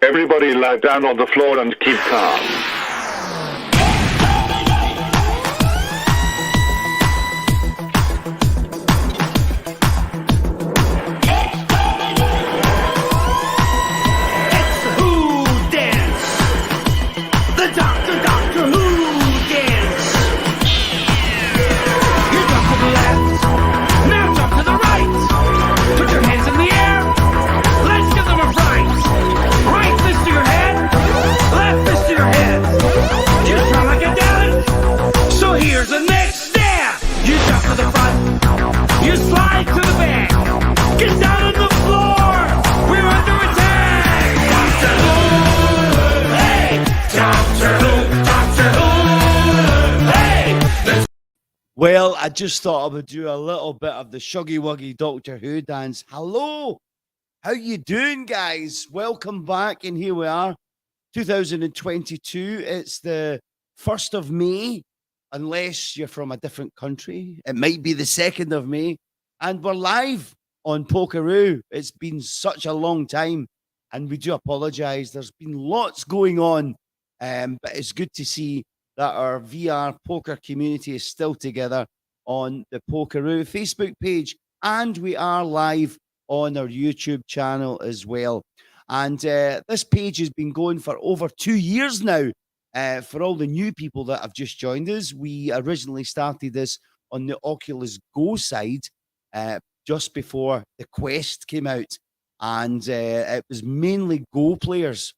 Everybody lie down on the floor and keep calm. Well, I just thought I would do a little bit of the Shuggy Wuggy Doctor Who dance. Hello, how you doing, guys? Welcome back, and here we are, 2022. It's the 1st of May, unless you're from a different country. It might be the 2nd of May, and we're live on Pokeroo. It's been such a long time, and we do apologise. There's been lots going on, but it's good to see that our VR poker community is still together on the Pokeroo Facebook page, and we are live on our YouTube channel as well. And this page has been going for over 2 years now. For all the new people that have just joined us, we originally started this on the Oculus Go side just before the Quest came out, and it was mainly Go players.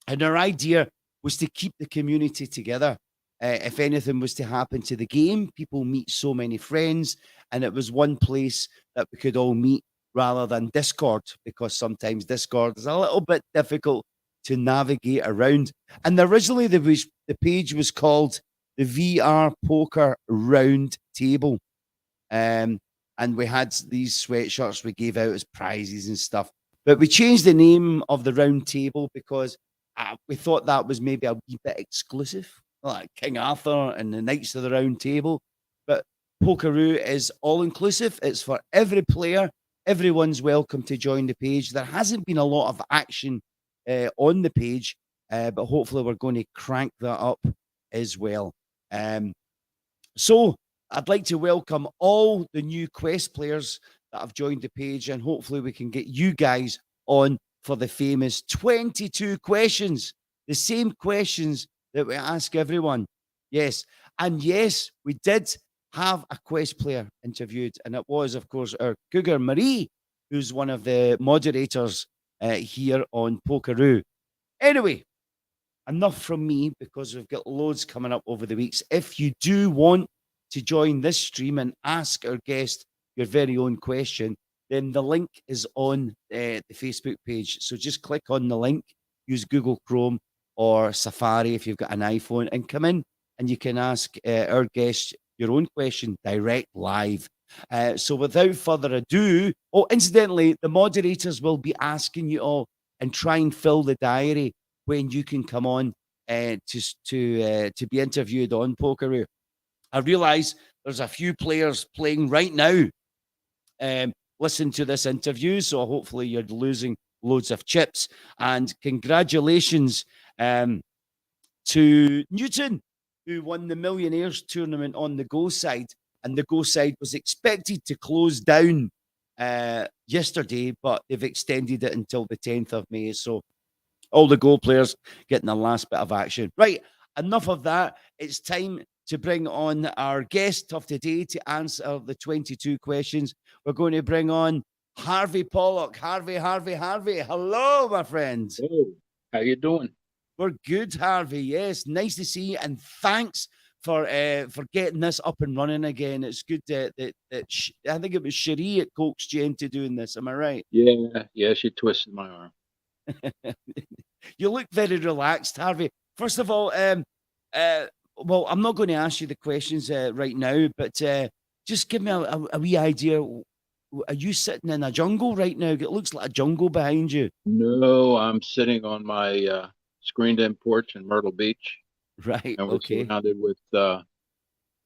And our idea was to keep the community together. If anything was to happen to the game, people meet so many friends, and it was one place that we could all meet rather than Discord, because sometimes Discord is a little bit difficult to navigate around. And originally the page was called the VR Poker Round Table. And we had these sweatshirts we gave out as prizes and stuff. But we changed the name of the round table because we thought that was maybe a wee bit exclusive, like King Arthur and the Knights of the Round Table. But Pokeroo is all-inclusive. It's for every player. Everyone's welcome to join the page. There hasn't been a lot of action on the page, but hopefully we're going to crank that up as well. So I'd like to welcome all the new Quest players that have joined the page, and hopefully we can get you guys on for the famous 22 questions, the same questions that we ask everyone. Yes. And yes, we did have a Quest player interviewed, and it was, of course, our Cougar Marie, who's one of the moderators here on Pokeroo. Anyway, enough from me, because we've got loads coming up over the weeks. If you do want to join this stream and ask our guest your very own question, then the link is on the Facebook page. So just click on the link, use Google Chrome or Safari if you've got an iPhone, and come in and you can ask our guest your own question direct live. So without further ado, incidentally, the moderators will be asking you all and try and fill the diary when you can come on to be interviewed on Pokeroo. I realise there's a few players playing right now. Listen to this interview, so hopefully you're losing loads of chips. And congratulations to Newton, who won the Millionaires Tournament on the Go side. And the Go side was expected to close down yesterday, but they've extended it until the 10th of May. So all the Go players getting the last bit of action. Right, enough of that. It's time to bring on our guest of today to answer the 22 questions. We're going to bring on Harvey Pollock. Harvey. Hello, my friend. Hey, how you doing? We're good, Harvey. Yes, nice to see you, and thanks for getting this up and running again. It's good that I think it was Cherie at coaxed you into doing this. Am I right? Yeah, she twisted my arm. You look very relaxed, Harvey. First of all, well, I'm not going to ask you the questions right now, but just give me a wee idea. Are you sitting in a jungle right now? It looks like a jungle behind you. No, I'm sitting on my screened-in porch in Myrtle Beach. Right, and we're okay. surrounded with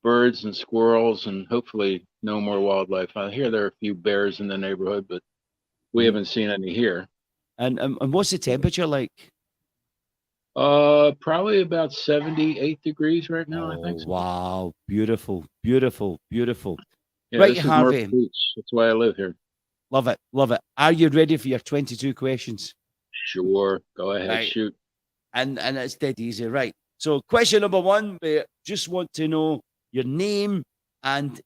birds and squirrels and hopefully no more wildlife. I hear there are a few bears in the neighborhood, but we haven't seen any here. And what's the temperature like? Probably about 78 degrees right now, I Oh, think so. wow. Beautiful, beautiful, beautiful. Yeah, Right, this is North Harvey. Beach. That's why I live here. Love it, love it. Are you ready for your 22 questions? Sure. Go ahead, Right. shoot. And it's dead easy. Right. So question number one, we just want to know your name and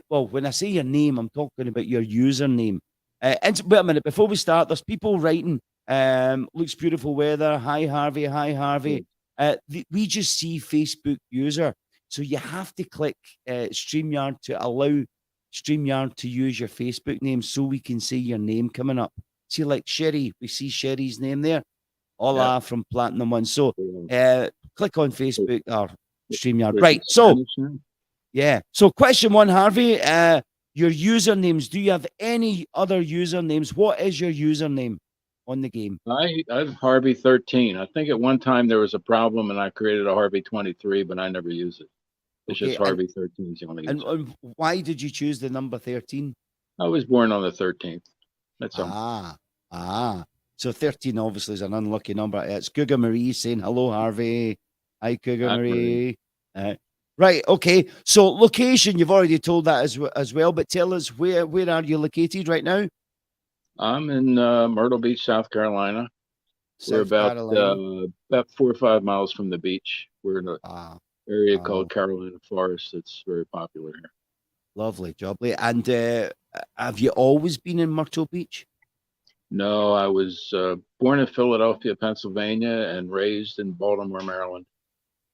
well, when I say your name, I'm talking about your username. And wait a minute, before we start, there's people writing. Looks beautiful weather. Hi Harvey. Hi Harvey. Good. We just see Facebook user, so you have to click Streamyard to allow Streamyard to use your Facebook name, so we can see your name coming up. See, like Sherry, we see Sherry's name there. Yeah. Hola from Platinum One. So click on So, Facebook or StreamYard. is Right. it So Spanish now? yeah. So question one, Harvey. Your usernames. Do you have any other usernames? What is your username on the game? I've Harvey 13. I think at one time there was a problem and I created a Harvey 23, but I never use it. It's just Okay. Harvey 13 is the only And, user. and why did you choose the number 13? I was born on the 13th. That's all. Ah. So 13 obviously is an unlucky number. It's Cougar Marie saying hello, Harvey. Hi, Cougar Hi, Marie. Marie. Right. Okay. So location, you've already told that as well, but tell us where are you located right now? I'm in Myrtle Beach, South Carolina. We're South Carolina. about 4 or 5 miles from the beach. We're in an Ah, area oh, called Carolina Forest that's very popular here. lovely, jubbly. And have you always been in Myrtle Beach? No, I was born in Philadelphia, Pennsylvania, and raised in Baltimore, Maryland.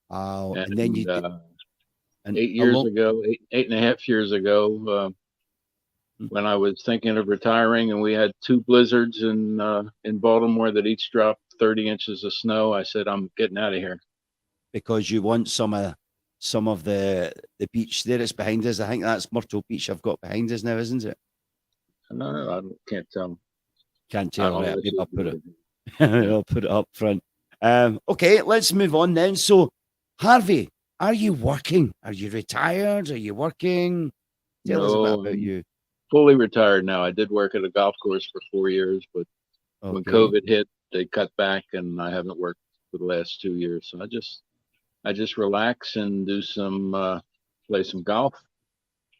Oh, and then And and 8 years along. ago, 8.5 years ago, when I was thinking of retiring, and we had two blizzards in Baltimore that each dropped 30 inches of snow, I said, I'm getting out of here. Because you want some of the beach there. It's behind us. I think that's Myrtle Beach I've got behind us now, isn't it? No, can't tell. Can't I tell, don't know right? what Maybe she's I'll put it. doing. Yeah. I'll put it up front. Okay, let's move on then. So, Harvey, are you working? Are you retired? Are you working? Tell us a bit No, about I'm you. fully retired now. I did work at a golf course for 4 years, but when Okay. COVID hit, they cut back, and I haven't worked for the last 2 years. So I just relax and do some play some golf,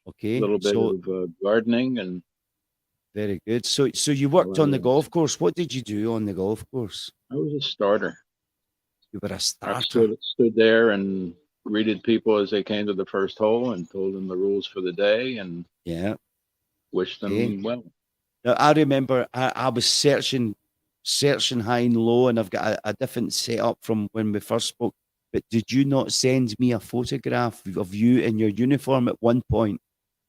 a Okay. little bit So of gardening, and very good. So you all worked that on the else. golf course. What did you do on the golf course? I was a starter. You were a I starter. stood there and greeted people as they came to the first hole and told them the rules for the day and Yeah. wished Okay. them well. Now I remember I was searching high and low, and I've got a different setup from when we first spoke. But did you not send me a photograph of you in your uniform at one point?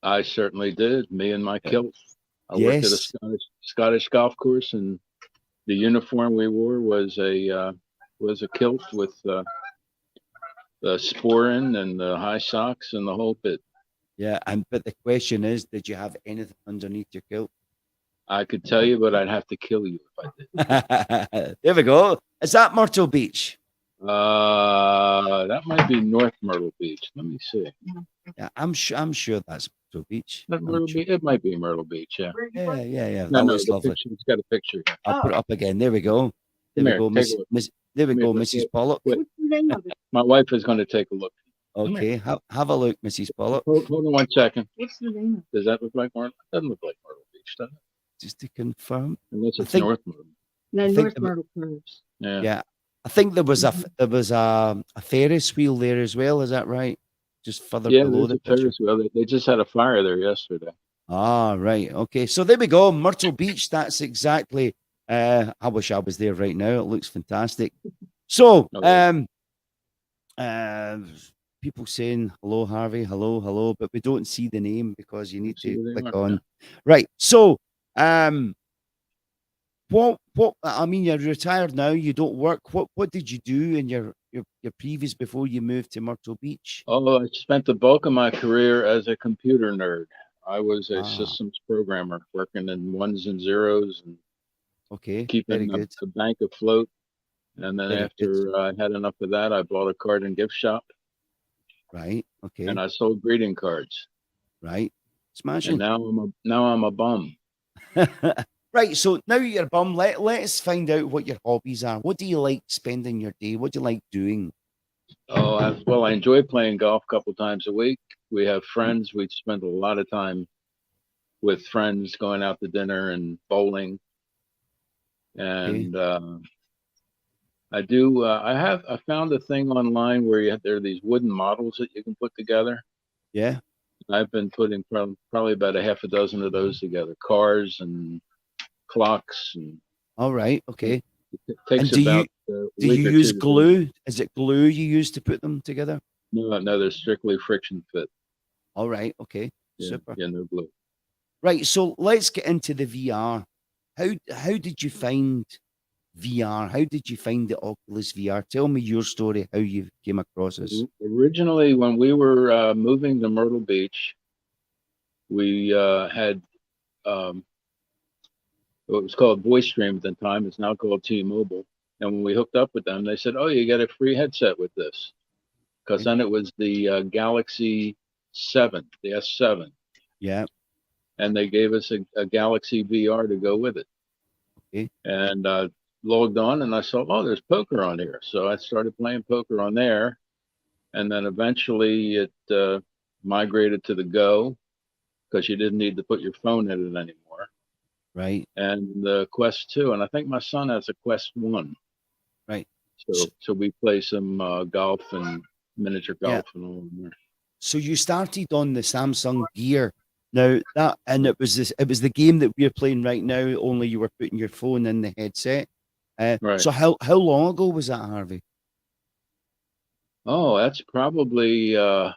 I certainly did. Me and my Uh, kilt. I worked at a Yes. Scottish golf course, and the uniform we wore was a kilt with the sporran and the high socks and the whole bit. Yeah. And but the question is, did you have anything underneath your kilt? I could tell you, but I'd have to kill you if I did. There we go. Is that Myrtle Beach? That might be North Myrtle Beach. Let me see. Yeah, I'm sure that's Myrtle Beach. Not I'm Myrtle sure. Beach. It might be Myrtle Beach. Yeah. Yeah. No, That no. looks The lovely. picture. It's got a picture. I'll put it up again. There we go. There Come we here. go, Take a look. There we Come here, go, let's Mrs. look. Pollock. Wait. My wife is going to take a look. Come here. Okay, have a look, Mrs. Pollock. Hold on 1 second. What's the name? Does that look like Myrtle? Doesn't look like Myrtle Beach, does it? Just to confirm. Unless I it's think North Myrtle. No, I think North the- Myrtle Curves. Yeah. yeah, I think there was a Ferris wheel there as well. Is that right? Just further Yeah, below there's the a picture. Ferris wheel. They just had a fire there yesterday. Ah, right. Okay, so there we go, Myrtle Beach. That's exactly. I wish I was there right now. It looks fantastic. So, Oh, yeah. uh, people saying hello, Harvey, hello, but we don't see the name because you need See to where they click are. on. Right. So, what? I mean, you're retired now. You don't work. What did you do in your previous before you moved to Myrtle Beach? Oh, I spent the bulk of my career as a computer nerd. I was a Ah, systems programmer working in ones and zeros and okay, very keeping good, a bank afloat. And then very good. after I had enough of that, I bought a card and gift shop Right. and Okay. I sold greeting cards. Right. And Smashing. now I'm a bum. Right. So now you're a bum. Let us find out what your hobbies are. What do you like spending your day? What do you like doing? Oh, well, I enjoy playing golf a couple times a week. We have friends. We spend a lot of time with friends, going out to dinner and bowling. Okay. And I do. I found a thing online where there are these wooden models that you can put together. Yeah. I've been putting probably about a half a dozen of those together. Cars and clocks, and All right. Okay. it And takes about a do you week or use two to do. glue? Is it glue you use to put them together? No, no, they're strictly friction fit. All right. Okay. Yeah, Super. yeah, no glue. Right. So let's get into the VR. How did you find VR? How did you find the Oculus VR? Tell me your story, how you came across this. Originally, when we were moving to Myrtle Beach, we had um, what was called VoiceStream at the time. It's now called T-Mobile. And when we hooked up with them, they said, "Oh, you get a free headset with this," because Okay. then it was the Galaxy 7, the S7, Yeah. and they gave us a Galaxy VR to go with it. Okay. And logged on, and I saw, oh, there's poker on here. So I started playing poker on there, and then eventually it migrated to the Go because you didn't need to put your phone in it anymore. Right. And the Quest 2, and I think my son has a Quest 1. Right. So we play some golf and miniature Yeah. golf and all in there. So you started on the Samsung Gear. Now that and it was the game that we're playing right now, only you were putting your phone in the headset. Right. So how long ago was that, Harvey? Oh, that's probably 5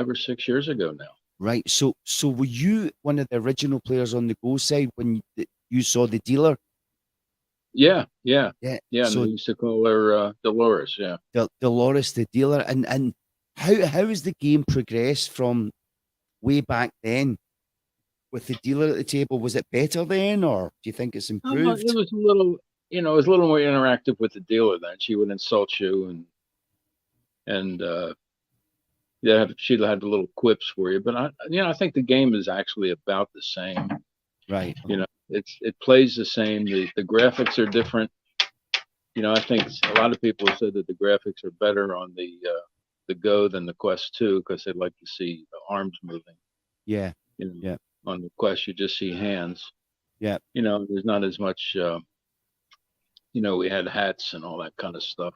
or 6 years ago now. Right. So were you one of the original players on the Go side when you saw the dealer? Yeah, yeah, Yeah. yeah. And they So used to call her Dolores. Yeah. Dolores, the dealer, and how has the game progressed from way back then with the dealer at the table? Was it better then, or do you think it's It improved? was a little, it was a little more interactive with the dealer then. She would insult you and yeah, she'd had the little quips for you. But I think the game is actually about the same. Right. It plays the same. The graphics are different. I think a lot of people have said that the graphics are better on the Go than the Quest 2 because they like to see the arms moving. Yeah. You know, Yeah. on the Quest you just see hands. Yeah. There's not as much. We had hats and all that kind of stuff.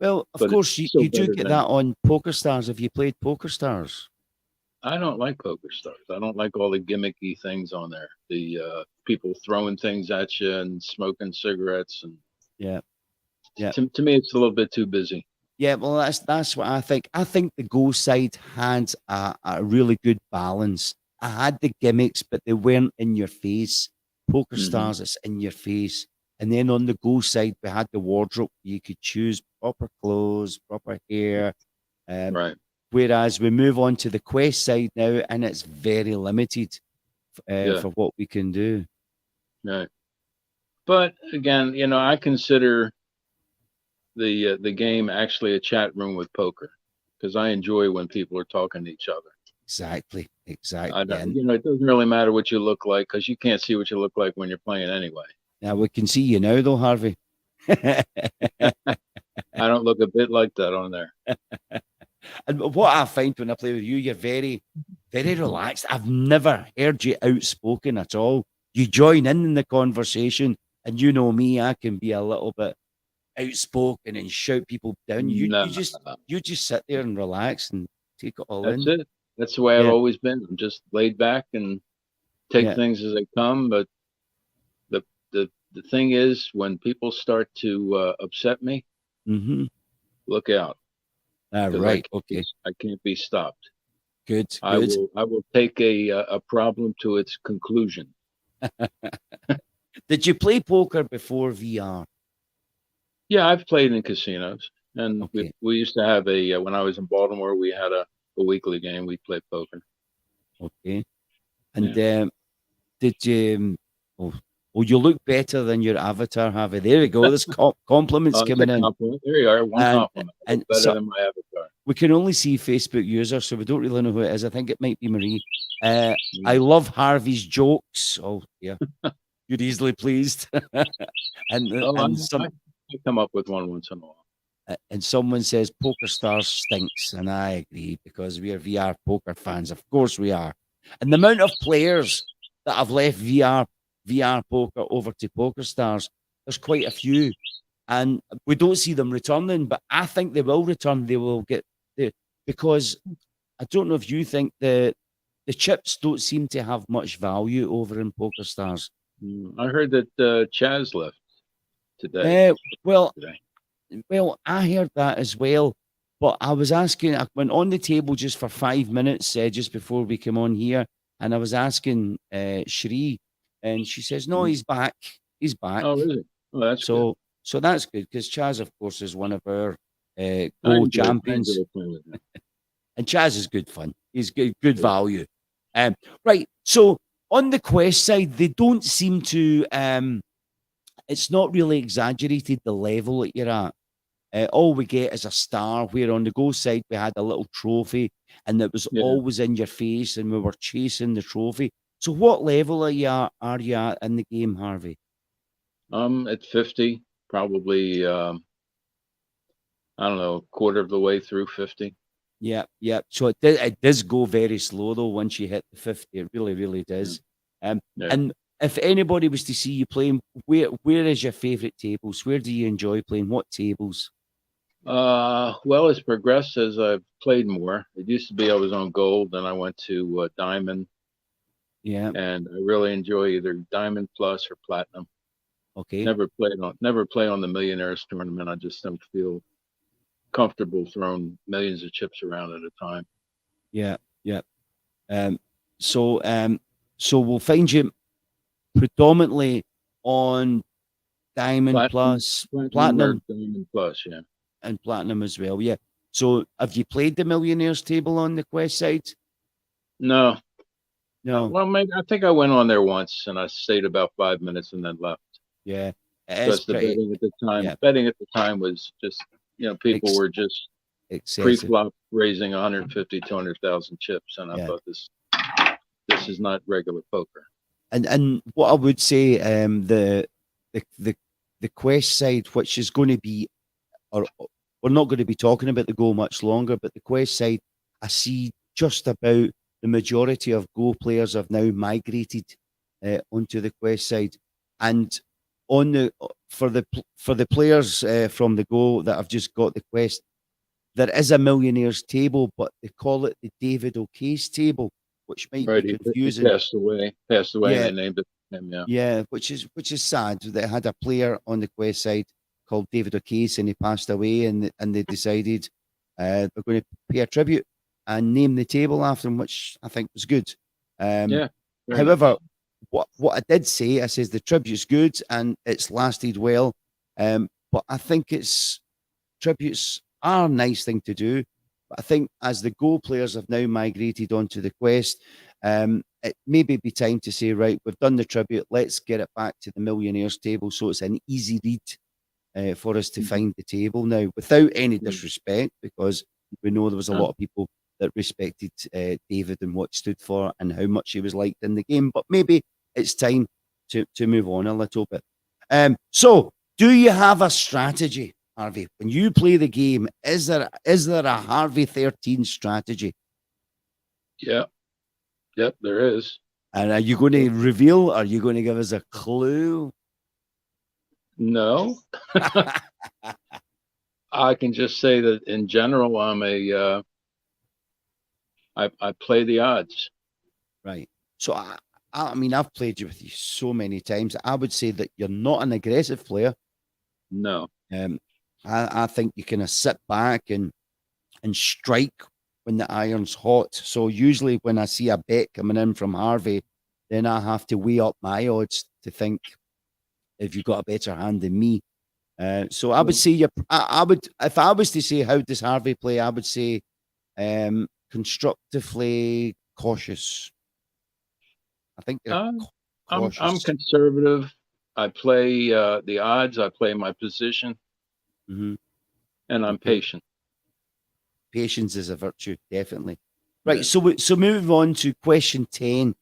Well, of But it's course, still you do better get than. that on Poker Stars. Have you played Poker Stars? I don't like Poker Stars. I don't like all the gimmicky things on there. The people throwing things at you and smoking cigarettes, and Yeah. Yeah. to me, it's a little bit too busy. Yeah, well, that's what I think. I think the Go side had a really good balance. I had the gimmicks, but they weren't in your face. Poker Hmm. Stars, it's in your face. And then on the Go side, we had the wardrobe. You could choose proper clothes, proper hair. Um, Right. whereas we move on to the Quest side now, and it's very limited Yeah. for what we can do. Right. But again, I consider the game actually a chat room with poker because I enjoy when people are talking to each other. Exactly, I exactly. don't, And it doesn't really matter what you look like because you can't see what you look like when you're playing anyway. now we can see you now, though, Harvey. I don't look a bit like that on there. And what I find when I play with you, you're very, very relaxed. I've never heard you outspoken at all. You join in the conversation, and you know me, I can be a little bit outspoken and shout people down. You No, you just you just sit there and relax and take it all that's in. it. That's the way I've Yeah, always been. I'm just laid back and take yeah. things as they come. But the the thing is, when people start to upset me, Mm-hmm. look out because Right. Okay. I can't be stopped. Good. I Good. will take a problem to its conclusion. Did you play poker before VR? Yeah, I've played in casinos, and Okay. we used to have a when I was in Baltimore, we had a weekly game. We played poker. Okay. And Yeah. did you? Oh, oh, you look better than your avatar, Harvey. There we go. There's compliments That's a coming in. compliment. There you are. One And compliment. I and look better so than my avatar. we can only see Facebook users, so we don't really know who it is. I think it might be Marie. I Mm. love Harvey's jokes. Oh, yeah. You're easily pleased. Oh, And I come up with one once in a while. and someone says Poker Stars stinks, and I agree because we are VR poker fans. Of course we are. And the amount of players that have left VR poker over to Poker Stars, there's quite a few, and we don't see them returning. But I think they will return. They will get the because I don't know if you think the chips don't seem to have much value over in Poker Stars. I heard that Chaz left today. Well, Today. Well, I heard that as well, but I was asking. I went on the table just for 5 minutes just before we came on here, and I was asking Sheree, and she says, "No, he's back. He's back." Oh, is it? Oh, that's good. So that's good because Chaz, of course, is one of our I gold enjoy champions, playing with him. and Chaz is good fun. He's good value. Right. So on the quest side, they don't seem to. It's not really exaggerated the level that you're at. All we get is a star, where on the go side we had a little trophy and it was Yeah. always in your face and we were chasing the trophy. So what level are you at in the game, Harvey? At 50, probably, I don't know, a quarter of the way through 50. Yeah. So it does go very slow though once you hit the 50. It really, really does. Yeah. And if anybody was to see you playing, where is your favorite tables? Where do you enjoy playing? What tables? Well, it's progressed as I've played more. It used to be I was on gold, then I went to diamond, Yeah. and I really enjoy either diamond plus or platinum. Okay. Never play on the Millionaires tournament. I just don't feel comfortable throwing millions of chips around at a time. Yeah. So we'll find you predominantly on diamond plus platinum or diamond plus, yeah. and platinum as well. Yeah. So have you played the Millionaires table on the quest side? No. No. Well, maybe I think I went on there once and I stayed about 5 minutes and then left. Yeah. Because the betting at the time was just, people were just pre-flop raising 150, 200,000 chips, and I thought this is not regular poker. And what I would say, the quest side, which is going to be, or we're not going to be talking about the Go much longer, but the quest side, I see just about the majority of Go players have now migrated onto the quest side, and for the players from the Go that have just got the quest, there is a Millionaires table, but they call it the David O'Case table, which might be confusing. He passed away, and they named it him. Yeah, which is sad. They had a player on the quest side called David O'Case, and he passed away, and they decided they're going to pay a tribute and name the table after him, which I think was good. However, what I did say, I says the tribute's good and it's lasted well, but I think tributes are a nice thing to do. But I think as the Go players have now migrated onto the quest, it maybe be time to say, right, we've done the tribute, let's get it back to the Millionaires table, so it's an easy read for us to find the table now, without any disrespect, because we know there was a lot of people that respected David and what he stood for and how much he was liked in the game. But maybe it's time to move on a little bit. So, do you have a strategy, Harvey? When you play the game, is there a Harvey 13 strategy? Yep, there is. And are you going to reveal? Are you going to give us a clue? No. I can just say that in general, I play the odds. Right. So I mean, I've played you with you so many times. I would say that you're not an aggressive player. No. I think you kind of sit back and strike when the iron's hot. So usually when I see a bet coming in from Harvey, then I have to weigh up my odds to think if you've got a better hand than me. So I would say I would, if I was to say how does Harvey play, I would say constructively cautious. I think I'm conservative. I play the odds. I play my position, and I'm patient. patience is a virtue, definitely. Yeah. Right. So move on to question 10.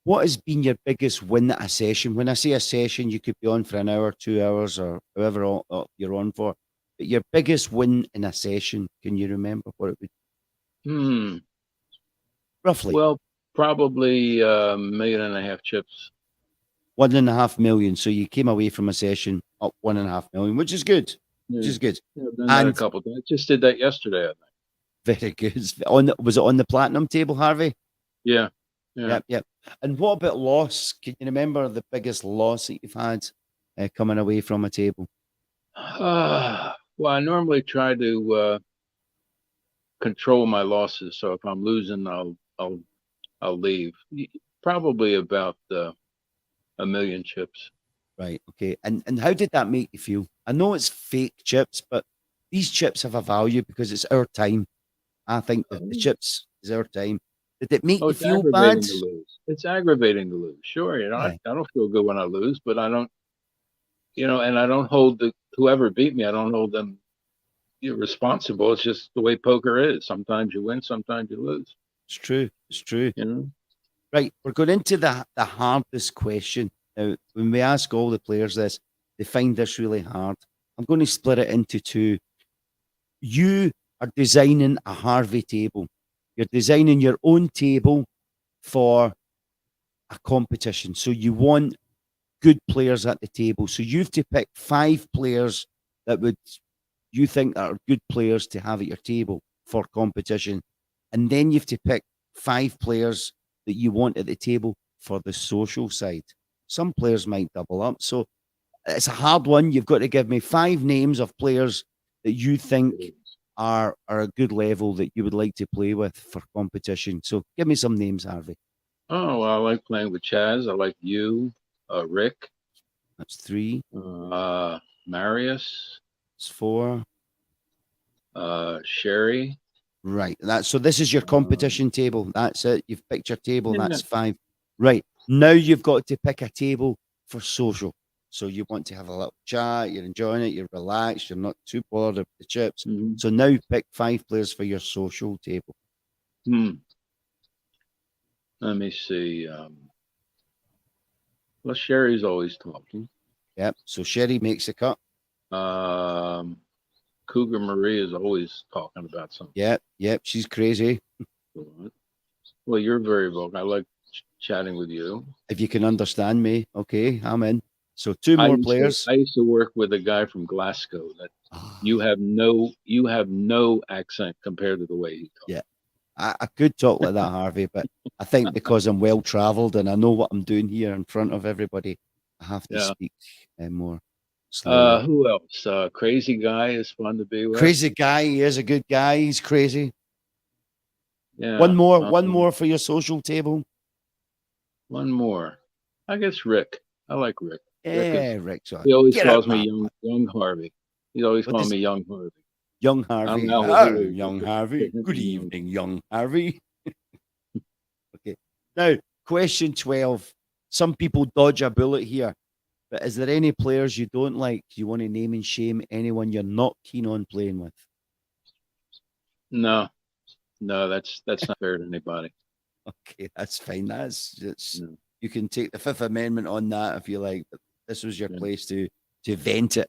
What has been your biggest win at a session? When I say a session, you could be on for an hour, 2 hours, or however you're on for. But your biggest win in a session, can you remember what it would Hmm. roughly? Well, probably 1.5 million chips. 1.5 million. So you came away from a session up 1.5 million, which is good. Which Yeah. is good. Yeah, I've done that a And couple times. Just did that yesterday, I think. very good. Was it on the platinum table, Harvey? Yeah. Yeah. Yep, yep. And what about loss? Can you remember the biggest loss that you've had coming away from a table? Well, I normally try to control my losses. So if I'm losing, I'll leave. Probably about 1 million chips. Right. Okay. And how did that make you feel? I know it's fake chips, but these chips have a value because it's our time. I think that the Oh, chips is our time. Did it make you it's feel bad? aggravating to lose. It's aggravating to lose. Sure, Yeah, I don't feel good when I lose, but I don't, and I don't hold whoever beat me. I don't hold them responsible. It's just the way poker is. Sometimes you win, sometimes you lose. it's true. It's true. You know. Right. We're going into the hardest question. Now, when we ask all the players this, they find this really hard. I'm going to split it into two. You are designing a Harvey table. You're designing your own table for a competition. So you want good players at the table. So you have to pick 5 players that would you think are good players to have at your table for competition. And then you have to pick 5 players that you want at the table for the social side. Some players might double up. So it's a hard one. You've got to give me 5 names of players that you think are a good level that you would like to play with for competition. So give me some names, Harvey. Oh, well, I like playing with Chaz. I like you, Rick, That's 3. Marius, That's 4. Sherry. Right. So this is your competition table. That's it. You've picked your table. Yeah. That's 5. Right. Now you've got to pick a table for social. So you want to have a little chat, you're enjoying it, you're relaxed, you're not too bored of the chips. Mhm. So now pick 5 players for your social table. Let me see. Well, Sherry's always talking. Yep. So Sherry makes the cut. Cougar Marie is always talking about something. Yep. She's crazy. Well, you're very vocal. I like chatting with you. If you can understand me, okay, I'm in. So 2 more players. I used to work with a guy from Glasgow that you have no accent compared to the way he talks. Yeah. I could talk like that, Harvey, but I think because I'm well traveled and I know what I'm doing here in front of everybody, I have to speak more slowly. Who else? Crazy Guy is fun to be with. Crazy Guy, he is a good guy. He's crazy. Yeah. One more for your social table. One more. I guess Rick. I like Rick. Yeah, Rick's on. He always calls me young Harvey. He's always calling me young Harvey. Young Harvey. Oh, young Harvey. Good evening, young Harvey. Okay. Now, question 12. Some people dodge a bullet here, but is there any players you don't like? You want to name and shame anyone you're not keen on playing with? No, that's not fair to anybody. Okay, that's fine. You can take the Fifth Amendment on that if you like, but this was your place to vent it.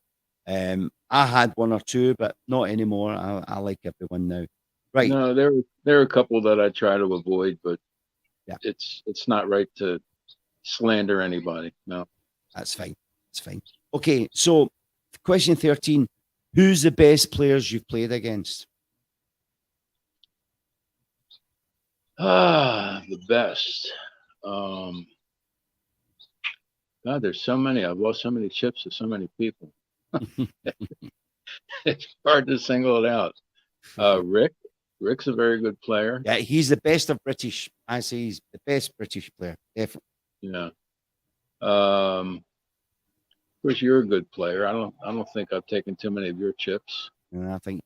I had 1 or 2, but not anymore. I like everyone now. Right. No, there are a couple that I try to avoid, but it's not right to slander anybody. No. That's fine. That's fine. Okay, so question 13. Who's the best players you've played against? The best. God, there's so many. I've lost so many chips to so many people. It's hard to single it out. Rick's a very good player. Yeah, he's the best of British. I say he's the best British player, definitely. Yeah. Of course, you're a good player. I don't think I've taken too many of your chips. And I think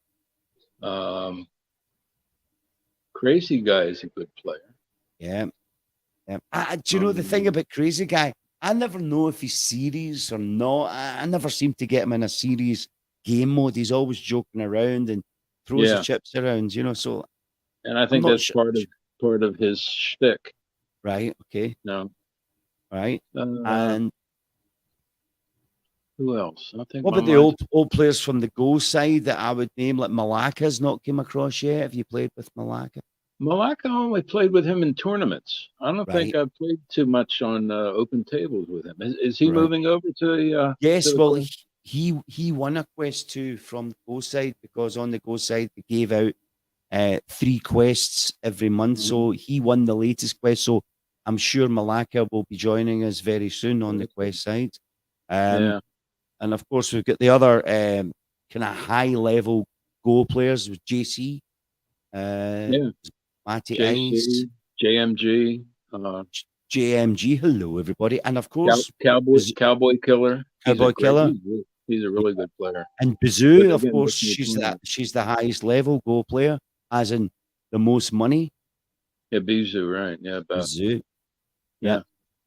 Crazy Guy is a good player. Yeah. Do you know the thing about Crazy Guy? I never know if he's serious or not. I never seem to get him in a serious game mode. He's always joking around, and throws the chips around, so and I I'm think not that's sure. part of his shtick. Right, okay, No, right. uh, And who else? I think what my about the mind's old players from the Go side that I would name, like Malacca's not came across yet? Have you played with Malacca? Malacca. Only played with him in tournaments. I don't think Right, I've played too much on open tables with him. Is he right. moving over to Yes, the well, quest? he won a quest too from the Go side because on the Go side they gave out 3 quests every month. Mhm. So he won the latest quest. So I'm sure Malacca will be joining us very soon on the That's good. quest side. Um, Yeah, and of course we've got the other kind of high level Go players with JC, uh, yeah. Matty Ice, JC, JMG, uh, JMG. Hello everybody, and of course Cowboy Killer. Cowboy Killer. He's a really good player. And But Bazoo, of again, course, that's in the tournament. she's the highest level Go player, as in the most money. Yeah, Bijou, right? Yeah, Beth. Bazoo. Yeah, Yep.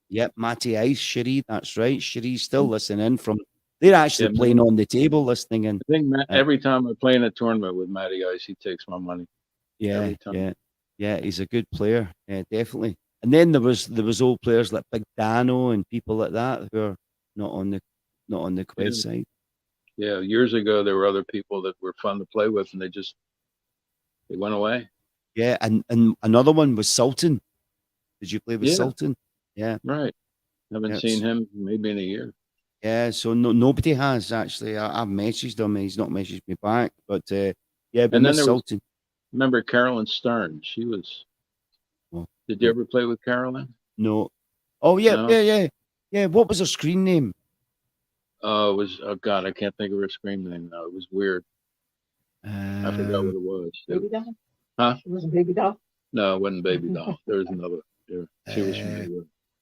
Yep. Matty Ice, Cherie, that's right. Cherie's still listening in from they're yeah. actually playing on the table listening in. I think Matt, Uh, every time I play in a tournament with Matty Ice, he takes my money yeah, every time. yeah. Yeah, he's a good player. Yeah, definitely. And then there was old players like Big Dano and people like that who are not on the not on the Yeah, quest side. yeah. Years ago, there were other people that were fun to play with, and they went away. Yeah, and another one was Sultan. Did you play with Yeah, Sultan? Yeah. right. Haven't Yeah. seen him maybe in a year. Yeah, so nobody has actually. I've messaged him, he's not messaged me back. But yeah, we And then miss there was, Sultan. remember Carolyn Stern? She was. Oh, Did you no, ever play with Carolyn? no. Oh yeah, No. yeah, yeah, yeah. What was her screen name? It was. Oh God, I can't think of her screen name now. It was weird. I forgot Um, what it was. Baby doll? Huh? It was a baby doll? No, it wasn't Baby Doll. There was another. She was from uh, New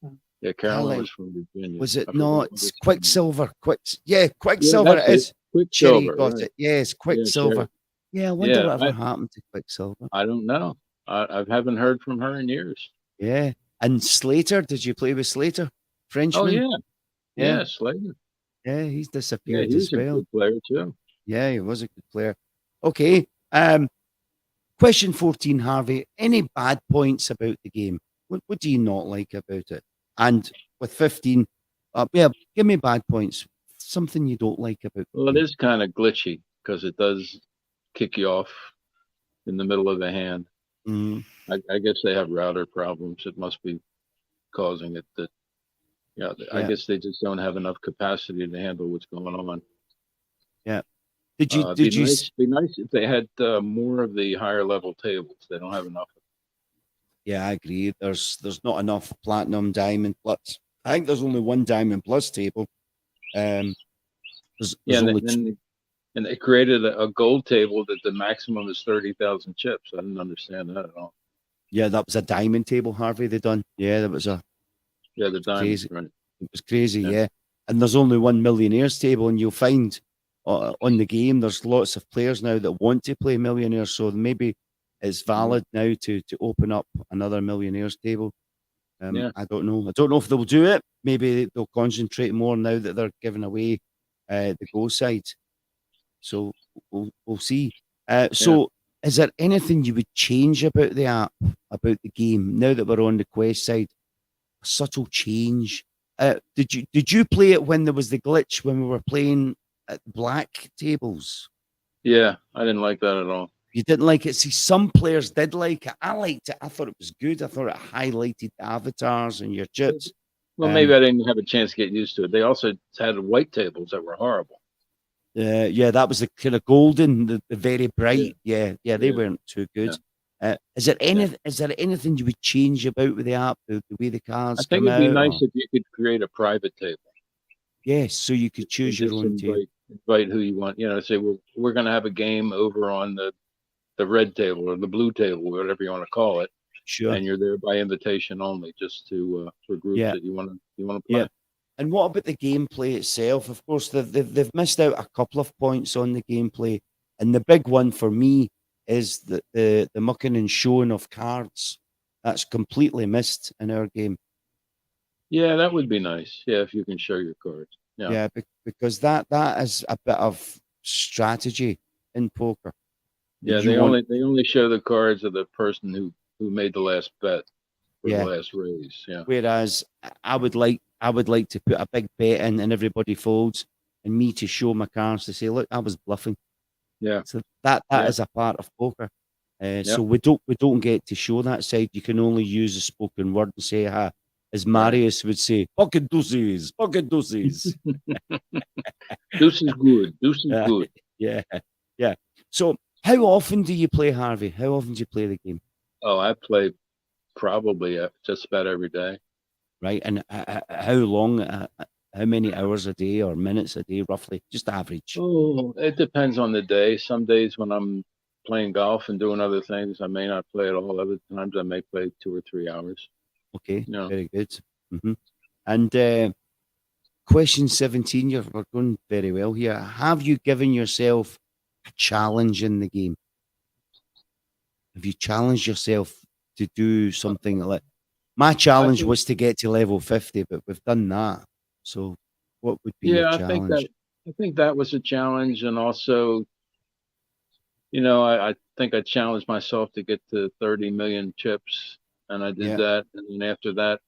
York. Yeah, Carolyn Helen. was from Virginia. Was it I no? forgot what her It's screen name. Quicksilver. Yeah, Yeah, Quicksilver. that's It it. is. Cherry Quicksilver, got right? it. Yes, Yeah, Quicksilver. Sherry. Yeah, I wonder Yeah, whatever happened to Quicksilver. I don't know. I haven't heard from her in years. Yeah, and Slater. Did you play with Slater? Oh Frenchman. yeah, Yeah, yeah, Slater. yeah. He's Yeah, disappeared he as was a well. good player too. Yeah, he was a good player. Okay. Question 14, Harvey. Any bad points about the game? What do you not like about it? And with 15, yeah, give me bad points. Something you don't like about Well, the it game. is kind of glitchy because it does kick you off in the middle of the hand. Mm, I guess they have router problems. It must be causing it. That yeah, I yeah, guess they just don't have enough capacity to handle what's going on. yeah. Did you, Be did you, nice. Be nice if they had more of the higher level tables. They don't have enough. yeah, I agree. There's not enough platinum, diamond, plus. I think there's only one diamond plus table. Um, Yeah, there's only two. and they created a gold table that the maximum is 30,000 chips. I didn't understand that at all. Yeah, that was a diamond table, Harvey, they done. Yeah, that was Yeah, the diamond, crazy. right? It was crazy, Yeah. yeah. And there's only one millionaires table, and you'll find on the game there's lots of players now that want to play millionaires. So maybe it's valid now to open up another millionaires table. Yeah. I don't know. I don't know if they'll do it. Maybe they'll concentrate more now that they're giving away the Go side. So we'll see. So is there anything you would change about the app, about the game, now that we're on the Quest side? A subtle change. Did you play it when there was the glitch when we were playing at black tables? Yeah, I didn't like that at all. You didn't like it. See, some players did like it. I liked it. I thought it was good. I thought it highlighted the avatars and your chips. Well, maybe I didn't have a chance to get used to it. They also had white tables that were horrible. Yeah, that was the kind of golden, the very bright. Yeah. Yeah, they Yeah. weren't too good. Yeah. Is there anything you would change about with the app, the way the I cards think come it'd be out? nice Or, if you could create a private table yes, so you could and choose your just own table. invite who you want. You know, say we're going to have a game over on the red table or the blue table, whatever you want to call it, Sure. and you're there by invitation only, just to for groups Yeah. that you want to play. Yeah. And what about the gameplay itself? Of course, they've missed out a couple of points on the gameplay, and the big one for me is the mucking and showing of cards. That's completely missed in our game. Yeah, that would be nice. Yeah, if you can show your cards. Yeah. Yeah, because that is a bit of strategy in poker. Yeah, You want, they only show the cards of the person who made the last bet for the yeah. last raise. Yeah. Whereas I would like to put a big bet in and everybody folds, and me to show my cards to say, look, I was bluffing. Yeah. So that Yeah. is a part of poker. Yeah. So we don't get to show that side. You can only use the spoken word and say, as Marius would say, pocket deuces, pocket deuces. Deuce is good. Deuce is Uh, good. yeah, yeah. So how often do you play, Harvey? How often do you play the game? Oh, I play probably just about every day. Right, and how long? How many hours a day or minutes a day, roughly? Just average. Oh, it depends on the day. Some days when I'm playing golf and doing other things, I may not play at all. Other times I may play 2 or 3 hours. Okay, You know. very good. And question 17, we're going very well here. Have you given yourself a challenge in the game? Have you challenged yourself to do something like my I challenge think was to get to level 50, but we've done that. So what would be your yeah, challenge? I think that was a challenge, and also, I think I challenged myself to get to 30 million chips, and I did Yeah, that. And then after that,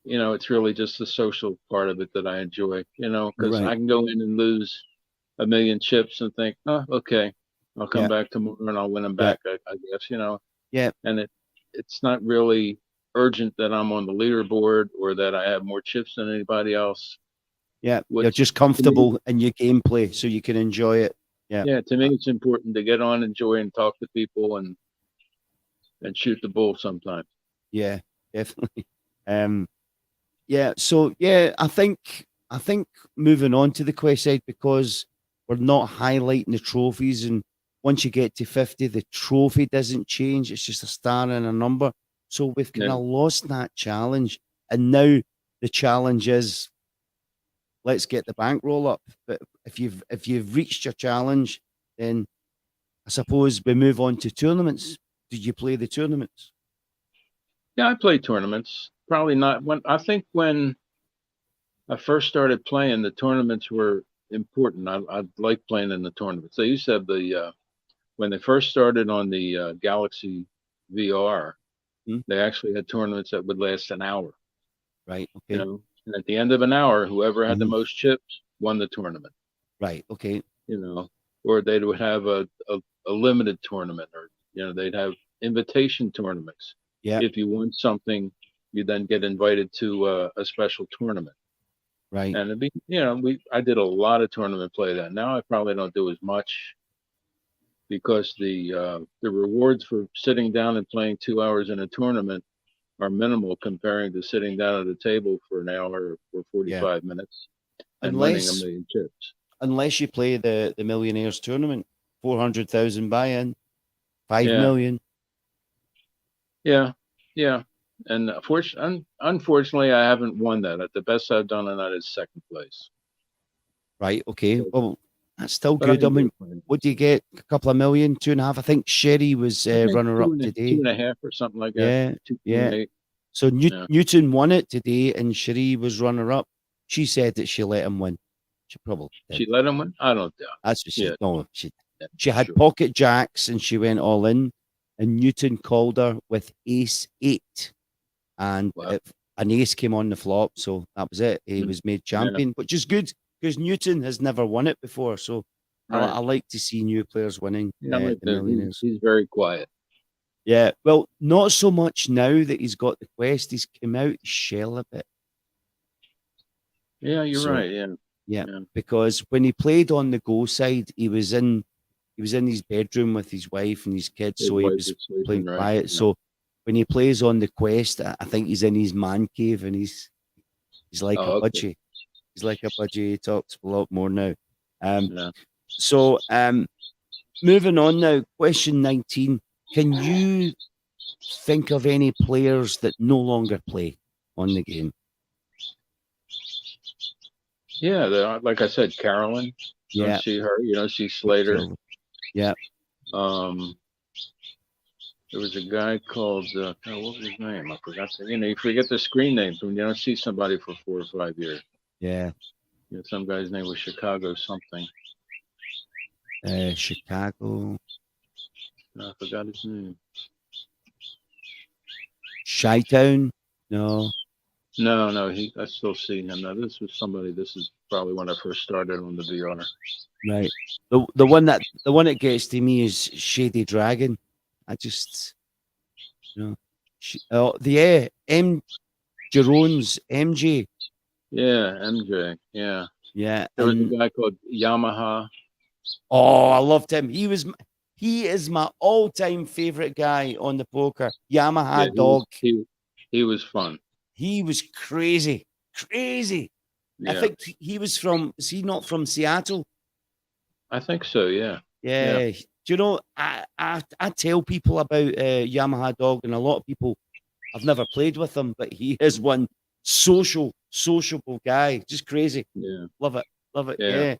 it's really just the social part of it that I enjoy. Because I right. can go in and lose a million chips and think, oh, okay, I'll come Yeah, back tomorrow and I'll win them yeah, back. I guess. yeah, And it's not really urgent that I'm on the leaderboard or that I have more chips than anybody else. yeah. You're What's just to me, comfortable in your gameplay so you can enjoy it. Yeah. yeah, to me Uh, it's important to get on, enjoy, and talk to people and shoot the bull sometimes. yeah, definitely. Um, Yeah, so yeah, I think moving on to the quest side because we're not highlighting the trophies, and once you get to 50, the trophy doesn't change. It's just a star and a number. So we've kind Yeah, of lost that challenge. And now the challenge is let's get the bankroll up. But if you've reached your challenge, then I suppose we move on to tournaments. Did you play the tournaments? yeah, I play tournaments. Probably not when I first started playing, the tournaments were important. I like playing in the tournaments. They used to have when they first started on the Galaxy VR, Hmm? they actually had tournaments that would last an hour. Right, You okay. know, and at the end of an hour, whoever had the Mhm. most chips won the tournament. Right, okay. You know, or they would have a limited tournament, or they'd have invitation tournaments. Yeah, If you won something, you then get invited to a special tournament. right. And it'd be, I did a lot of tournament play then. Now I probably don't do as much because the rewards for sitting down and playing 2 hours in a tournament are minimal comparing to sitting down at a table for an hour or Yeah. 45 minutes and winning a Unless million chips. unless you play the Millionaires tournament, 400,000 buy-in, five Yeah, million. yeah, yeah. And unfortunately, I haven't won that. The best I've done on that is second place. Right, okay. So, Well, that's still but I good. I enjoy mean, playing. what do you get? A couple of million, two and a half. I think Sherry was I think runner up two today. and a half or something like that. Yeah, yeah. 2.8. So Yeah. Newton won it today, and Sherry was runner up. She said that she let him win. She probably did. She let him win? I don't doubt. That's what she. Yeah, No, yeah, she had sure. pocket jacks, and she went all in. And Newton called her with ace 8. And Wow. an ace came on the flop, so that was it. He Mm. was made Yeah, champion, which is good because Newton has never won it before. So I right. like to see new players winning Yeah, like the he's Millionaires. he's very quiet. Yeah, well, not so much now that he's got the quest. He's come out his shell a bit. Yeah, you're So right. Yeah, yeah, yeah. because when he played on the go side, he was in his bedroom with his wife and his kids, His so he wife was is sleeping, playing right? quiet. Yeah, So when he plays on the quest, I think he's in his man cave and he's like a oh, okay. budgie. He's like a budgie. He talks a lot more now. Um, Yeah. so moving on now, question 19. Can you think of any players that no longer play on the game? Yeah, like I said, Carolyn. Don't Yeah, see her. You don't see Slater. yeah, Um, there was a guy called what was his name? I forgot. You forget the screen names when you don't see somebody for 4 or 5 years. yeah. Some guy's name was Chicago something. Chicago. I forgot his name. Chi-Town? No. No. I still see him now. This is probably when I first started on the VR. Right. The one that gets to me is Shady Dragon. I just M Jerome's MJ. Yeah, MJ. Yeah. Yeah. There was a And guy called Yamaha. oh, I loved him. He is my all-time favorite guy on the poker. Yeah, Yamaha dog. he was fun. He was crazy. Crazy. I Yeah, think he was from, is he not from Seattle? I think so. Yeah. Yeah. Do you know, I tell people about Yamaha Dog, and a lot of people, I've never played with him, but he is one sociable guy. Just crazy. Yeah. Love it. Love it. Yeah. Yeah.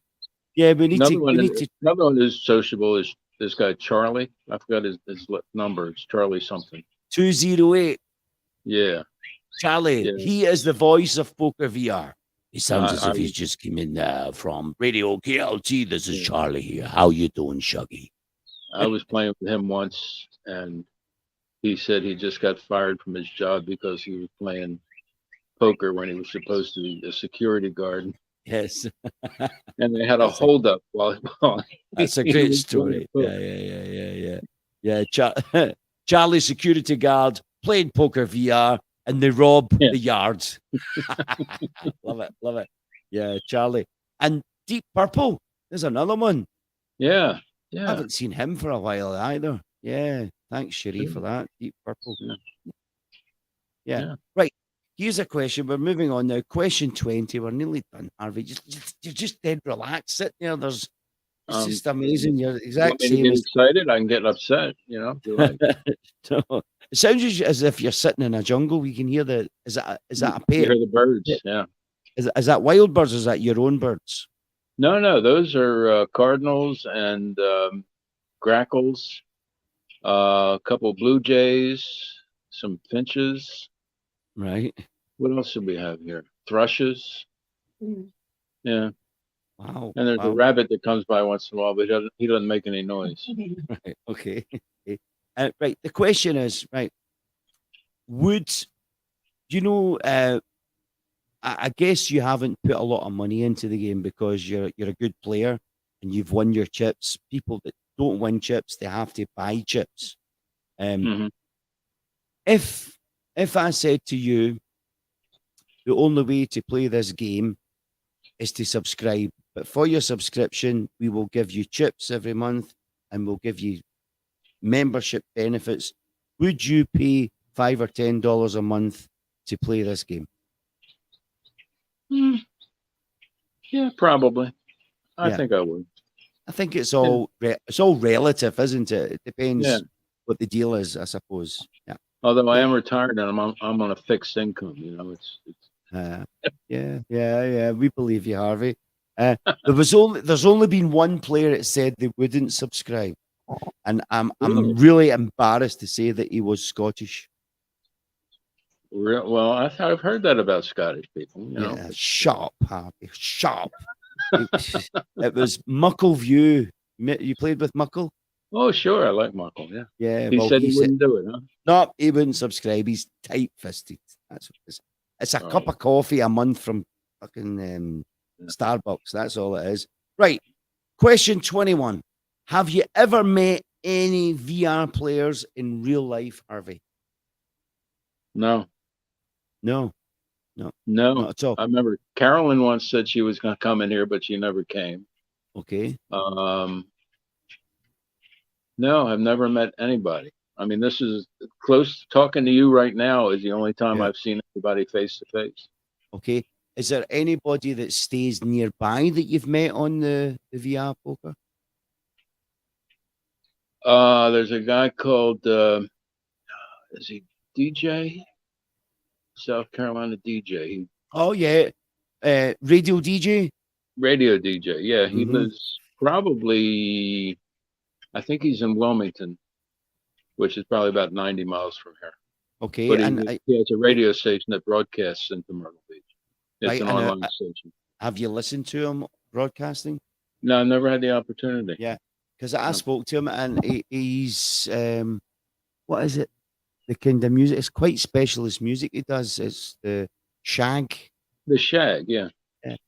Yeah, we need to Another one is sociable is this guy Charlie. I forgot his number. It's Charlie something. 208. Yeah. Charlie, Yeah. he is the voice of Poker VR. He sounds as I if he's just came in from Radio KLT. This is Charlie here. How you doing, Shuggy? I was playing with him once, and he said he just got fired from his job because he was playing poker when he was supposed to be a security guard. Yes. And they had a holdup while That's a he great was story. playing poker. Yeah. Charlie, security guard, playing Poker VR, and they rob the yards. Love it. Yeah, Charlie. And Deep Purple, there's another one. Yeah. I haven't seen him for a while either. Yeah, thanks, Cherie, for that. Deep Purple. Yeah. Right. Here's a question. We're moving on now. Question 20. We're nearly done, Harvey. You're just dead relaxed sitting there. It's just amazing. You're exact same. Get excited. I can get upset. If you like. No, it sounds as if you're sitting in a jungle. You can hear is that a pet? You hear the birds. Yeah. Is that wild birds? Or is that your own birds? No. Those are cardinals and grackles. A couple blue jays, some finches. Right. What else do we have here? Thrushes. Yeah. Wow. And there's a rabbit that comes by once in a while, but he doesn't make any noise. Right. Okay. Right. The question is, right, would you know? I guess you haven't put a lot of money into the game because you're a good player and you've won your chips. People that don't win chips, they have to buy chips. If I said to you, the only way to play this game is to subscribe, but for your subscription, we will give you chips every month and we'll give you membership benefits. Would you pay $5 or $10 a month to play this game? Yeah, probably. I think I would. I think it's all relative, isn't it? It depends what the deal is, I suppose. Yeah. Although I am retired and I'm on a fixed income, it's yeah. We believe you, Harvey. There's only been one player that said they wouldn't subscribe, and I'm really embarrassed to say that he was Scottish. Well, I've heard that about Scottish people. Yeah, sharp, Harvey, sharp. It was Muckle View. You played with Muckle? Oh, sure. I like Muckle. Yeah. Yeah. He said he wouldn't do it, huh? No, he wouldn't subscribe. He's tight-fisted. That's what it is. It's a cup of coffee a month from fucking Starbucks. That's all it is. Right. Question 21. Have you ever met any VR players in real life, Harvey? No. Not at all. I remember Carolyn once said she was going to come in here, but she never came. Okay. No, I've never met anybody. I mean, this is close. Talking to you right now is the only time I've seen anybody face to face. Okay. Is there anybody that stays nearby that you've met on the VR poker? There's a guy called, is he DJ? South Carolina DJ. Radio DJ? Radio DJ, yeah. He lives probably, I think he's in Wilmington, which is probably about 90 miles from here. Okay. But he has a radio station that broadcasts into Myrtle Beach. It's an online station. Have you listened to him broadcasting? No, I've never had the opportunity. Yeah. because I spoke to him and he's what is it? The kind of music. It's quite specialist music he does. It's the shag. The shag, yeah.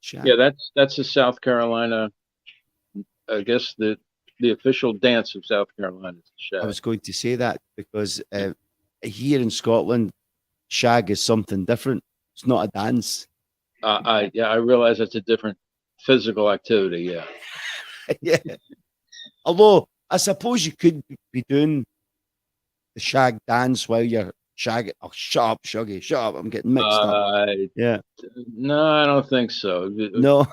Shag. Yeah, that's the South Carolina. I guess the official dance of South Carolina is the I shag. was going to say that because here in Scotland, shag is something different. It's not a dance. I realize it's a different physical activity. Yeah. Yeah. Although I suppose you could be doing the shag dance while you're shagging. Oh, shut up, Shuggy. Shut up. I'm getting mixed up. Yeah. No, I don't think so. No.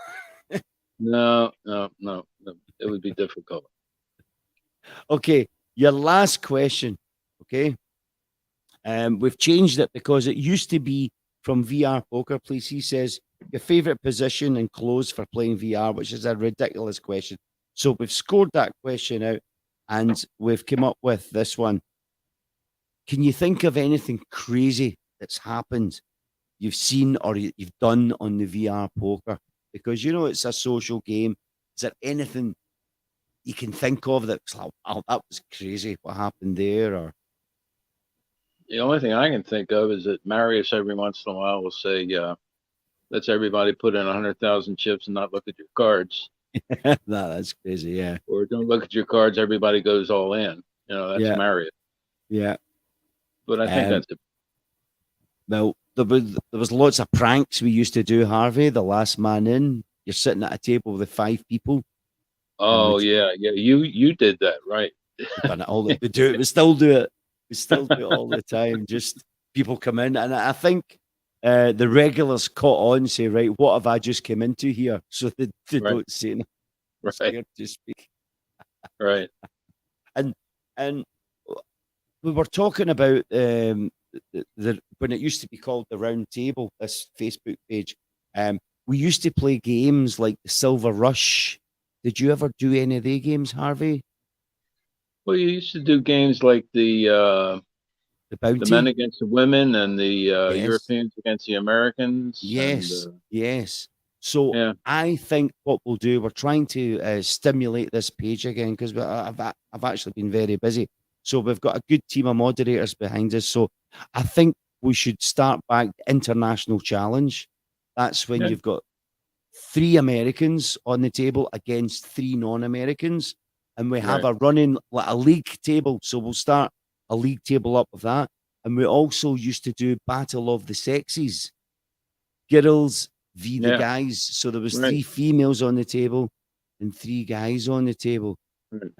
No. It would be difficult. Okay. Your last question. Okay. We've changed it because it used to be from VR Poker. Please, he says your favorite position and clothes for playing VR, which is a ridiculous question. So we've scored that question out, and we've come up with this one. Can you think of anything crazy that's happened, you've seen, or you've done on the VR Poker? Because it's a social game. Is there anything you can think of that's like, oh, that was crazy? What happened there? Or The only thing I can think of is that Marius every once in a while will say, "Let's everybody put in 100,000 chips and not look at your cards." no, that's crazy. Yeah. Or don't look at your cards. Everybody goes all in. That's Yeah. Marius. Yeah. But I think that's it. Well, there was lots of pranks we used to do, Harvey. The last man in. You're sitting at a table with 5 people. Oh yeah. You did that, right? We've done it all. We do it. We still do it. We still do it all the time. Just people come in, and I think the regulars caught on and say, "Right, what have I just come into here?" So they Right. don't say anything. Right. Scared to speak. Right. And we were talking about the when it used to be called the Round Table, this Facebook page. We used to play games like the Silver Rush. Did you ever do any of the games, Harvey? Well, you used to do games like The Bounty? the men against the women and the Yes. Europeans against the Americans. Yes, And, yes. So yeah. I think what we'll do, we're trying to stimulate this page again because I've actually been very busy. So we've got a good team of moderators behind us. So I think we should start back the international challenge. That's when Yeah. you've got 3 Americans on the table against 3 non-Americans, and we have Right. a running like a league table. So we'll start a league table up with that. And we also used to do Battle of the Sexes, girls v the Yeah. guys. So there was Right. 3 females on the table and 3 guys on the table. Right.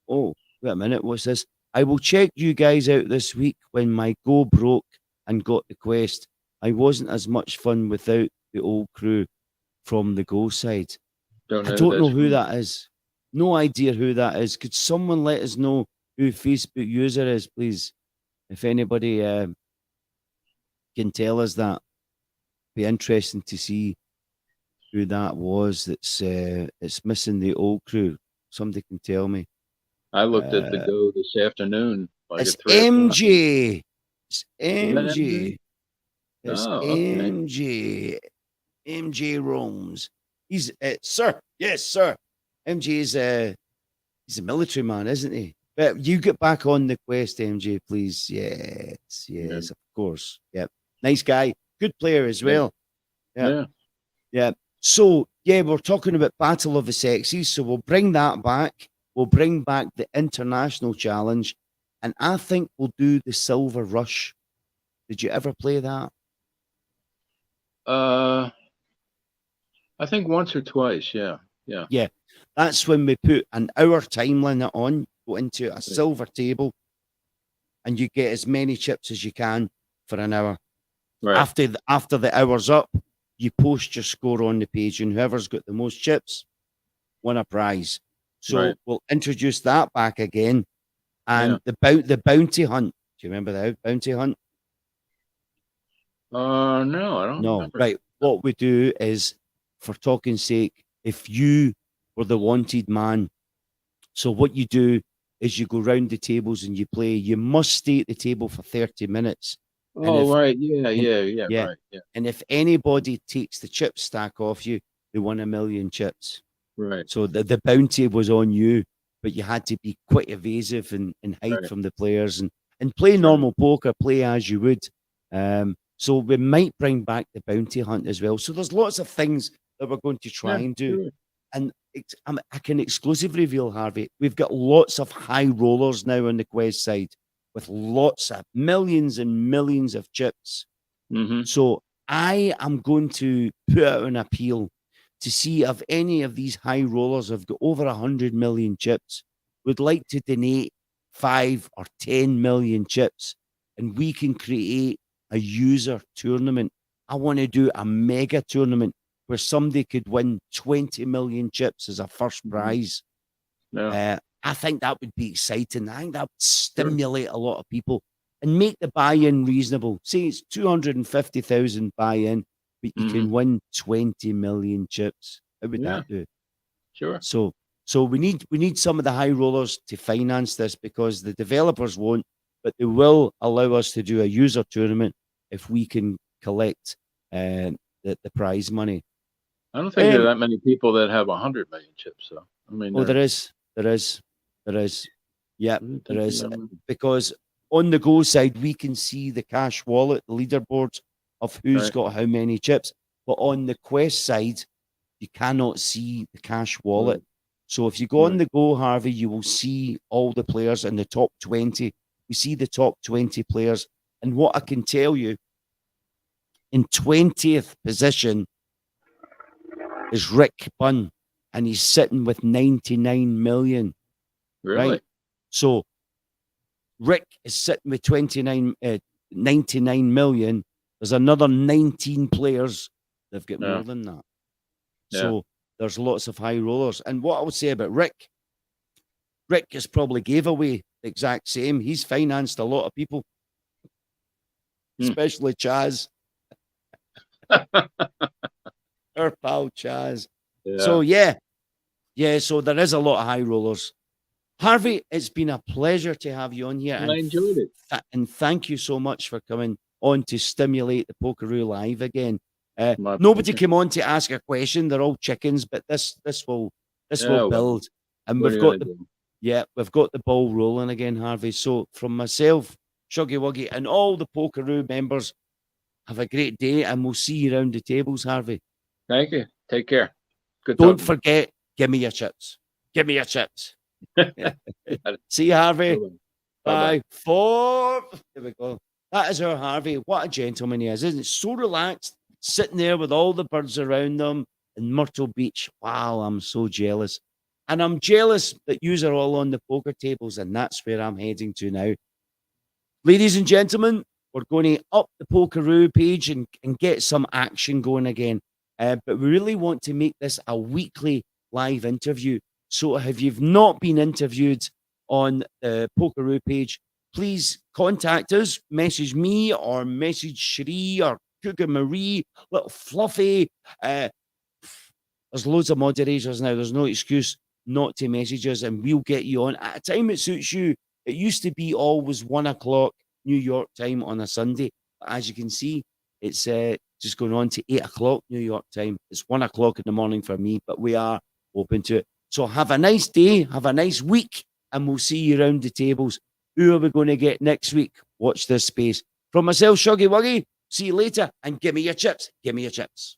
Oh, wait a minute. What's this? I will check you guys out this week when my Go broke and got the quest. I wasn't as much fun without the old crew from the Go side. Don't know I don't know who from. that is. No idea who that is. Could someone let us know who Facebook user is, please? If anybody can tell us that, be interesting to see who that was. It's missing the old crew. Somebody can tell me. I looked at the Go this afternoon. Like It's at 3 o'clock. MJ. It's that MJ. It's Oh, okay. MJ. MJ Romes. He's sir. Yes, sir. MJ is he's a military man, isn't he? But you get back on the quest, MJ, please. Yes, yes, of course. Yep. Nice guy. Good player as well. Yeah. Yeah. So, yeah, we're talking about Battle of the Sexes. So we'll bring that back. We'll bring back the international challenge. And I think we'll do the Silver Rush. Did you ever play that? I think once or twice. Yeah. Yeah. That's when we put an hour time limit on, go into a silver table, and you get as many chips as you can for an hour. Right. After the hour's up, you post your score on the page, and whoever's got the most chips won a prize. So we'll introduce that back again. And the bounty hunt. Do you remember the bounty hunt? No, I don't remember. Right. What we do is, for talking sake, if you were the wanted man, so what you do is you go round the tables and you play. You must stay at the table for 30 minutes. Oh, right. Yeah. Yeah. Right. Yeah. And if anybody takes the chip stack off you, they won 1 million chips. Right. So the bounty was on you, but you had to be quite evasive and hide Right. from the players and play Right. normal poker, play as you would. So we might bring back the bounty hunt as well. So there's lots of things that we're going to try Yeah. and do. Sure. And I can exclusively reveal, Harvey, we've got lots of high rollers now on the Quest side with lots of millions and millions of chips. Mm-hmm. So I am going to put out an appeal to see if any of these high rollers have got over 100 million chips, would like to donate 5 or 10 million chips, and we can create a user tournament. I want to do a mega tournament where somebody could win 20 million chips as a first prize. Yeah. I think that would be exciting. I think that would Sure. stimulate a lot of people and make the buy-in reasonable. Say it's 250,000 buy-in, but you Mm-hmm. can win 20 million chips. How would Yeah. that do? Sure. So we need some of the high rollers to finance this because the developers won't, but they will allow us to do a user tournament if we can collect the prize money. I don't think there are Um, that many people that have 100 million chips, though. I mean, there is. Yeah, I don't there think is. that many. Because on the go side, we can see the cash wallet, the leaderboards of who's Right. got how many chips. But on the Quest side, you cannot see the cash wallet. Right. So if you go on Right. the go, Harvey, you will see all the players in the top 20. We see the top 20 players. And what I can tell you, in 20th position is Rick Bunn, and he's sitting with 99 million. Really? Right? So Rick is sitting with 99 million. There's another 19 players that've got Yeah. more than that. Yeah. So there's lots of high rollers. And what I would say about Rick has probably gave away the exact same. He's financed a lot of people, especially Chaz, our pal Chaz. Yeah. So so there is a lot of high rollers. Harvey, it's been a pleasure to have you on here. And I enjoyed it. And thank you so much for coming on to stimulate the Pokeroo Live again. My Nobody pleasure. came on to ask a question. They're all chickens, but this will Yeah, well, build. And what are we've you got gonna do? we've got the ball rolling again, Harvey. So from myself, Shuggy Wuggy, and all the Pokeroo members, have a great day, and we'll see you around the tables, Harvey. Thank you. Take care. Good Don't talking. forget, give me your chips. Give me your chips. Got it. See you, Harvey. Bye-bye. Bye-bye. 5, 4. There we go. That is our Harvey. What a gentleman he is, isn't it? So relaxed, sitting there with all the birds around them in Myrtle Beach. Wow, I'm so jealous. And I'm jealous that you are all on the poker tables, and that's where I'm heading to now. Ladies and gentlemen, we're going to up the Pokeroo page and get some action going again. But we really want to make this a weekly live interview. So if you've not been interviewed on the Pokeroo page, please contact us, message me or message Cherie or Cougar Marie, little Fluffy. There's loads of moderators now. There's no excuse not to message us, and we'll get you on at a time that suits you. It used to be always 1 o'clock New York time on a Sunday. But as you can see, it's just going on to 8 o'clock New York time. It's 1 o'clock in the morning for me, but we are open to it. So have a nice day, have a nice week, and we'll see you around the tables. Who are we going to get next week? Watch this space. From myself, Shuggy Wuggy, see you later, and give me your chips. Give me your chips.